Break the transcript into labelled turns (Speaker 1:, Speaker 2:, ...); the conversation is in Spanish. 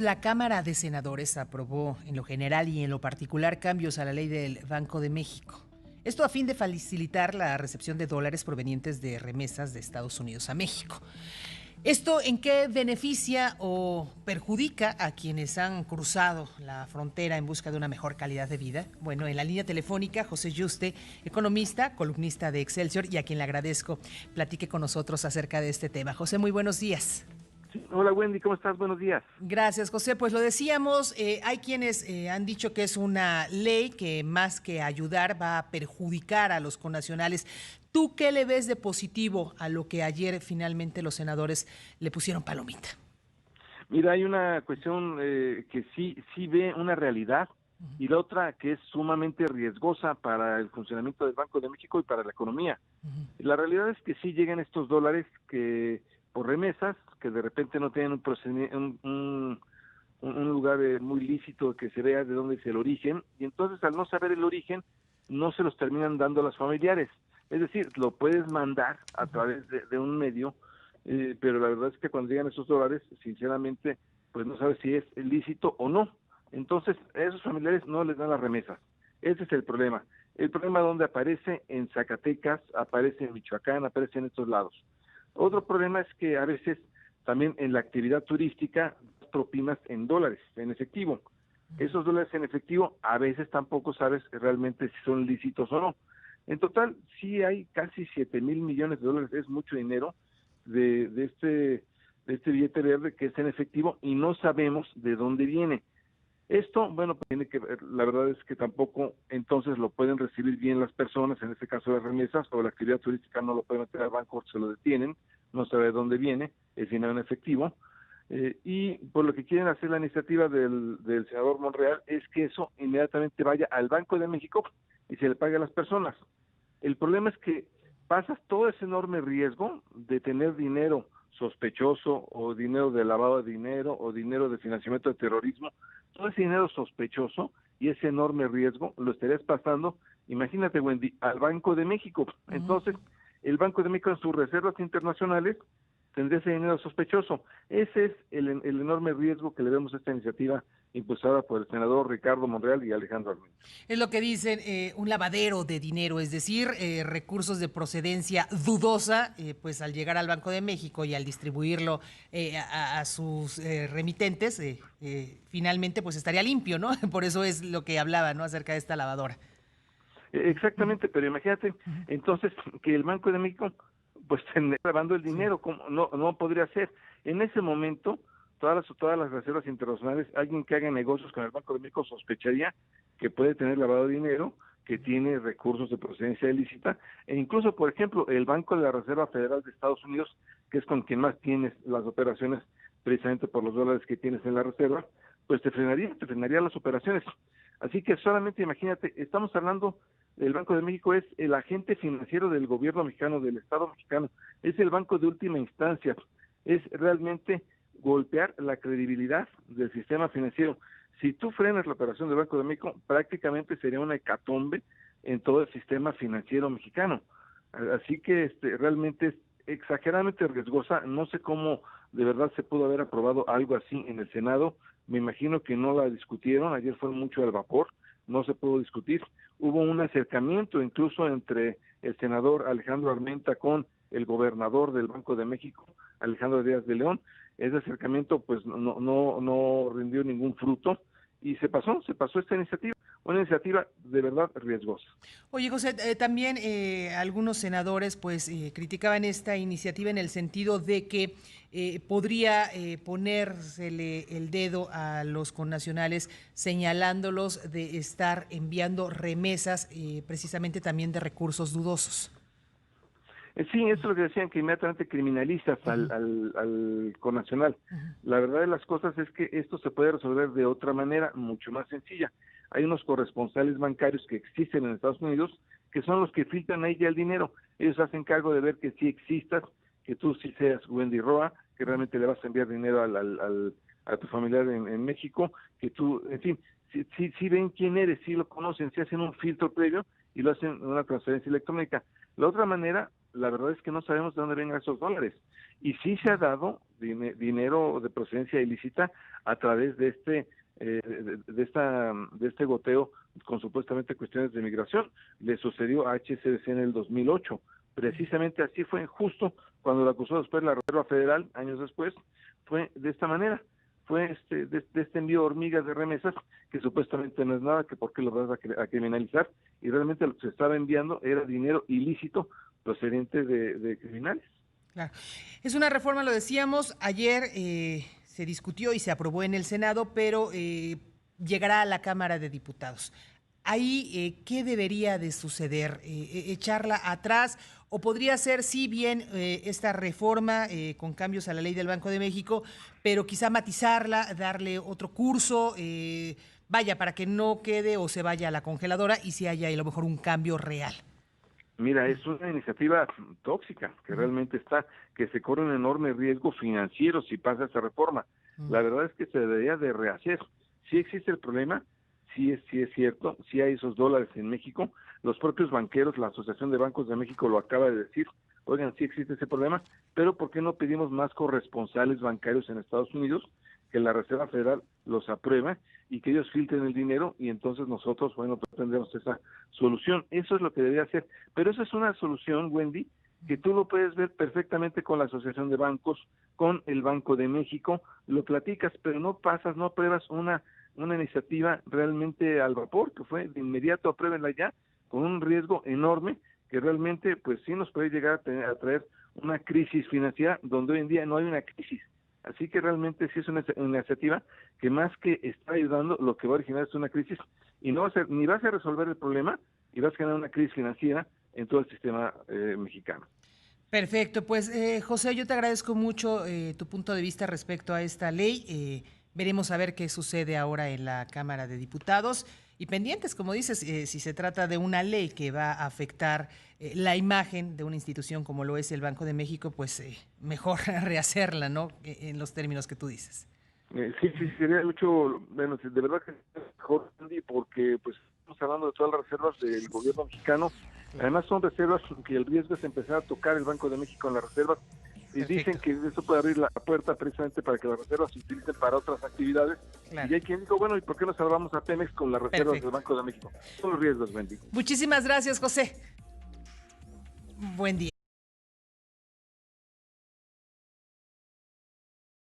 Speaker 1: La Cámara de Senadores aprobó en lo general y en lo particular cambios a la ley del Banco de México. Esto a fin de facilitar la recepción de dólares provenientes de remesas de Estados Unidos a México. ¿Esto en qué beneficia o perjudica a quienes han cruzado la frontera en busca de una mejor calidad de vida? Bueno, en la línea telefónica, José Yuste, economista, columnista de Excelsior, y a quien le agradezco platique con nosotros acerca de este tema. José, muy buenos días.
Speaker 2: Sí, hola Wendy, ¿cómo estás? Buenos días.
Speaker 1: Gracias, José. Pues lo decíamos, hay quienes han dicho que es una ley que más que ayudar va a perjudicar a los connacionales. ¿Tú qué le ves de positivo a lo que ayer finalmente los senadores le pusieron palomita?
Speaker 2: Mira, hay una cuestión que sí ve una realidad y la otra que es sumamente riesgosa para el funcionamiento del Banco de México y para la economía. La realidad es que sí llegan estos dólares que por remesas, que de repente no tienen un lugar muy lícito que se vea de dónde es el origen, y entonces al no saber el origen, no se los terminan dando a los familiares. Es decir, lo puedes mandar a través de un medio, pero la verdad es que cuando llegan esos dólares, sinceramente, pues no sabes si es lícito o no. Entonces, a esos familiares no les dan las remesas. Ese es el problema. El problema donde aparece en Zacatecas, aparece en Michoacán, aparece en estos lados. Otro problema es que a veces también en la actividad turística propinas en dólares, en efectivo. Esos dólares en efectivo a veces tampoco sabes realmente si son lícitos o no. En total, sí hay casi 7,000 millones de dólares, es mucho dinero de este billete verde que es en efectivo y no sabemos de dónde viene. Esto, bueno, pues tiene que ver, la verdad es que tampoco entonces lo pueden recibir bien las personas, en este caso las remesas o la actividad turística no lo pueden meter al banco, se lo detienen, no sabe de dónde viene, es dinero en efectivo. Y por lo que quieren hacer la iniciativa del senador Monreal es que eso inmediatamente vaya al Banco de México y se le pague a las personas. El problema es que pasas todo ese enorme riesgo de tener dinero sospechoso o dinero de lavado de dinero o dinero de financiamiento de terrorismo, todo ese dinero sospechoso y ese enorme riesgo lo estarías pasando, imagínate Wendy, al Banco de México. Entonces, el Banco de México en sus reservas internacionales tendría ese dinero sospechoso. Ese es el enorme riesgo que le vemos a esta iniciativa impulsada por el senador Ricardo Monreal y Alejandro Armenta.
Speaker 1: Es lo que dicen, un lavadero de dinero, es decir, recursos de procedencia dudosa, pues al llegar al Banco de México y al distribuirlo a sus remitentes, finalmente pues estaría limpio, ¿no? Por eso es lo que hablaba, ¿no? Acerca de esta lavadora.
Speaker 2: Exactamente, pero imagínate, entonces, que el Banco de México pues lavando el
Speaker 1: Sí.
Speaker 2: dinero, como no podría ser. En ese momento, todas las reservas internacionales, alguien que haga negocios con el Banco de México sospecharía que puede tener lavado de dinero, que tiene recursos de procedencia ilícita, e incluso, por ejemplo, el Banco de la Reserva Federal de Estados Unidos, que es con quien más tienes las operaciones, precisamente por los dólares que tienes en la reserva, pues te frenaría las operaciones. Así que solamente imagínate, estamos hablando, el Banco de México es el agente financiero del gobierno mexicano, del Estado mexicano, es el banco de última instancia, es realmente golpear la credibilidad del sistema financiero. Si tú frenas la operación del Banco de México, prácticamente sería una hecatombe en todo el sistema financiero mexicano. Así que realmente es exageradamente riesgosa. No sé cómo de verdad se pudo haber aprobado algo así en el Senado. Me imagino que no la discutieron. Ayer fue mucho al vapor. No se pudo discutir. Hubo un acercamiento incluso entre el senador Alejandro Armenta con el gobernador del Banco de México, Alejandro Díaz de León. Ese acercamiento pues no rindió ningún fruto y se pasó esta iniciativa, una iniciativa de verdad riesgosa.
Speaker 1: Oye, José, también algunos senadores pues criticaban esta iniciativa en el sentido de que podría ponérsele el dedo a los connacionales señalándolos de estar enviando remesas precisamente también de recursos dudosos.
Speaker 2: Sí, eso es lo que decían, que inmediatamente criminalizas al connacional.
Speaker 1: Ujú.
Speaker 2: La verdad de las cosas es que esto se puede resolver de otra manera, mucho más sencilla. Hay unos corresponsales bancarios que existen en Estados Unidos, que son los que filtran ahí ya el dinero. Ellos hacen cargo de ver que sí existas, que tú sí seas Wendy Roa, que realmente le vas a enviar dinero a tu familiar en México, que tú, en fin, si ven quién eres, si lo conocen, si hacen un filtro previo y lo hacen en una transferencia electrónica. La otra manera, la verdad es que no sabemos de dónde vengan esos dólares. Y sí se ha dado dinero de procedencia ilícita a través de este goteo con supuestamente cuestiones de migración. Le sucedió a HSBC en el 2008. Precisamente así fue, justo cuando lo acusó después la Reserva Federal, años después, fue de esta manera. Fue de este envío de hormigas de remesas, que supuestamente no es nada, que por qué lo vas a criminalizar, y realmente lo que se estaba enviando era dinero ilícito procedente de criminales.
Speaker 1: Claro. Es una reforma, lo decíamos, ayer se discutió y se aprobó en el Senado, pero llegará a la Cámara de Diputados. Ahí, ¿qué debería de suceder? ¿Echarla atrás? ¿O podría ser, sí, bien, esta reforma con cambios a la ley del Banco de México, pero quizá matizarla, darle otro curso, vaya, para que no quede o se vaya a la congeladora y si haya a lo mejor un cambio real?
Speaker 2: Mira, es una iniciativa tóxica que realmente que se corre un enorme riesgo financiero si pasa esta reforma. La verdad es que se debería de rehacer. Sí existe el problema, sí es cierto, sí hay esos dólares en México. Los propios banqueros, la Asociación de Bancos de México lo acaba de decir. Oigan, sí existe ese problema, pero ¿por qué no pedimos más corresponsales bancarios en Estados Unidos, que la Reserva Federal los apruebe y que ellos filtren el dinero y entonces nosotros, bueno, tendremos esa solución? Eso es lo que debería hacer. Pero esa es una solución, Wendy, que tú lo puedes ver perfectamente con la Asociación de Bancos, con el Banco de México, lo platicas, pero no apruebas una iniciativa realmente al vapor, que fue de inmediato apruébenla ya, con un riesgo enorme que realmente pues sí nos puede llegar a traer una crisis financiera donde hoy en día no hay una crisis. Así que realmente sí es una iniciativa que más que está ayudando, lo que va a originar es una crisis y no va a ser, ni vas a resolver el problema y vas a generar una crisis financiera en todo el sistema mexicano.
Speaker 1: Perfecto, pues José, yo te agradezco mucho tu punto de vista respecto a esta ley. Veremos a ver qué sucede ahora en la Cámara de Diputados y pendientes, como dices, si se trata de una ley que va a afectar la imagen de una institución como lo es el Banco de México, pues mejor rehacerla, ¿no? En los términos que tú dices.
Speaker 2: Sí, sería mucho, bueno, de verdad que es mejor, Andy, porque pues estamos hablando de todas las reservas del gobierno mexicano. Además son reservas que el riesgo es empezar a tocar el Banco de México en las reservas. Y dicen que eso puede abrir la puerta precisamente para que las reservas se utilicen para otras actividades. Claro. Y hay quien dijo, bueno, ¿y por qué no salvamos a Pemex con las reservas del Banco de México? Son los riesgos, Wendy.
Speaker 1: Muchísimas gracias, José. Buen día.